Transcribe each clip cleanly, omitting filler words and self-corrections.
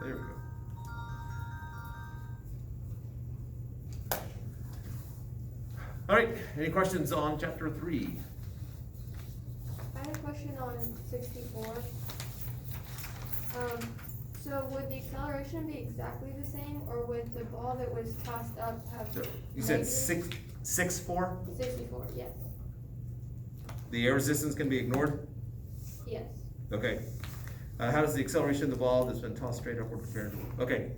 There we go. All right, any questions on chapter 3? I had a question on 64. So would the acceleration be exactly the same, or would the ball that was tossed up have? So you said negative? 6'4"? 64, yes. The air resistance can be ignored? Yes. Okay. How does the acceleration of the ball that's been tossed straight upward compare to? Okay.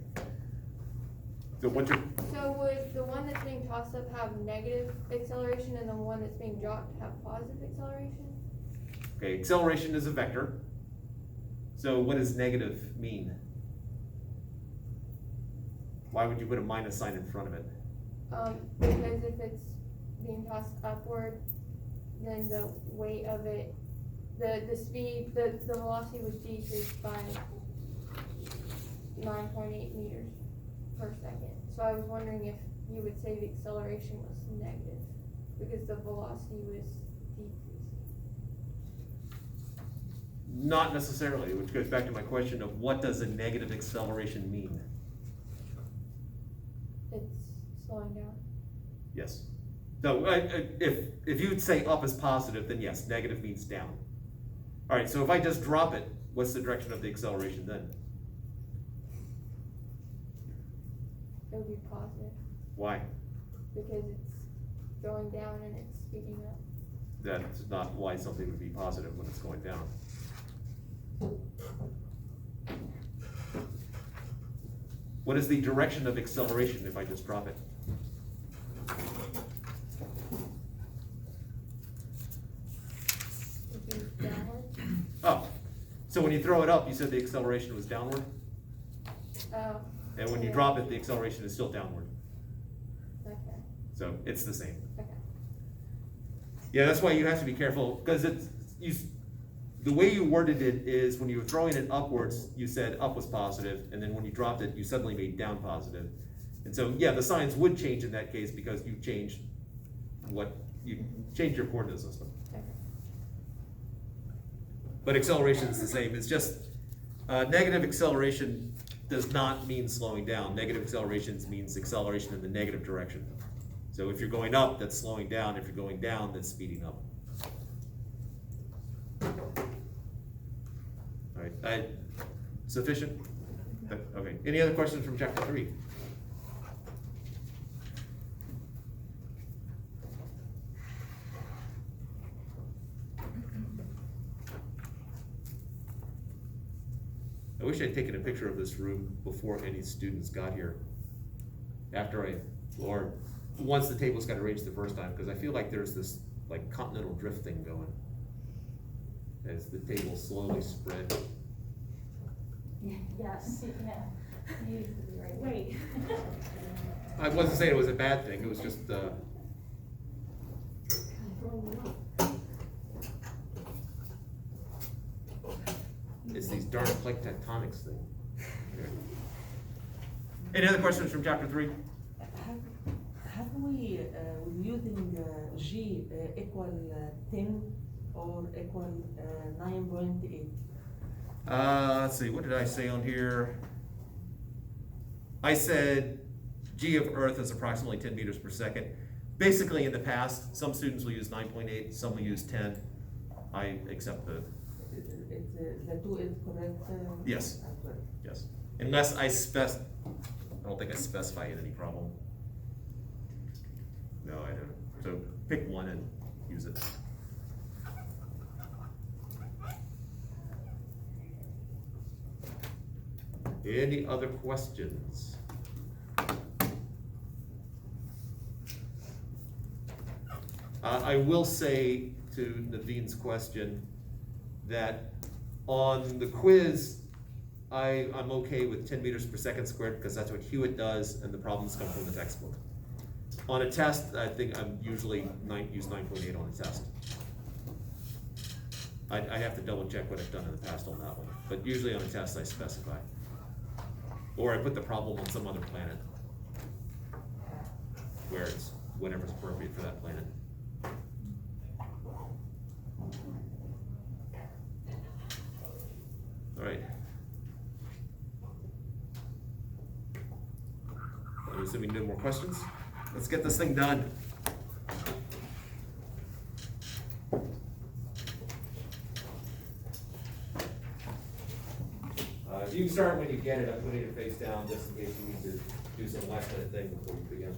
So what's your, So would the one that's being tossed up have negative acceleration and the one that's being dropped have positive acceleration? okay, acceleration is a vector. So what does negative mean? Why would you put a minus sign in front of it? Because if it's being tossed upward, then the weight of it, the speed, the velocity was decreased by 9.8 meters per second. So I was wondering if you would say the acceleration was negative because the velocity was decreasing. Not necessarily, which goes back to my question of what does a negative acceleration mean? It's slowing down. Yes. So if you would say up is positive, then yes, negative means down. All right, so if I just drop it, what's the direction of the acceleration then? It would be positive Why? because it's going down and it's speeding up. That's not why something would be positive when it's going down. What is the direction of acceleration if I just drop it? Would be downward. Oh, so when you throw it up, you said the acceleration was downward? Oh. And when you Yeah. drop it, the acceleration is still downward. Okay. So it's the same. Okay. Yeah, that's why you have to be careful, because the way you worded it is when you were throwing it upwards, you said up was positive, and then when you dropped it, you suddenly made down positive. And so, yeah, the signs would change in that case because you changed your coordinate system. Okay. But acceleration is the same, it's just, negative acceleration does not mean slowing down. Negative accelerations means acceleration in the negative direction. So if you're going up, that's slowing down. If you're going down, that's speeding up. All right, sufficient? Okay, any other questions from chapter 3? I wish I'd taken a picture of this room before any students got here. Or once the tables got arranged the first time, because I feel like there's this like continental drift thing going as the tables slowly spread. Yes, yeah. You used to be right. Wait. I wasn't saying it was a bad thing, it was just, it's these darn plate tectonics thing. Any other questions from chapter 3? Have we, using G equal 10 or equal 9.8? Let's see, what did I say on here? I said G of Earth is approximately 10 meters per second. Basically, in the past, some students will use 9.8, some will use 10. I accept the, The 2 is correct? Yes. As well. yes. Unless I don't think I specify it any problem. No, I don't. So pick one and use it. Any other questions? I will say to Naveen's question that on the quiz, I'm okay with 10 meters per second squared because that's what Hewitt does and the problems come from the textbook. On a test, I think I'm usually use 9.8 on a test. I have to double check what I've done in the past on that one, but usually on a test I specify. Or I put the problem on some other planet where it's whatever's appropriate for that planet. All right. assuming no more questions. Let's get this thing done. You can start when you get it. I'm putting it face down just in case you need to do some last minute thing before you begin.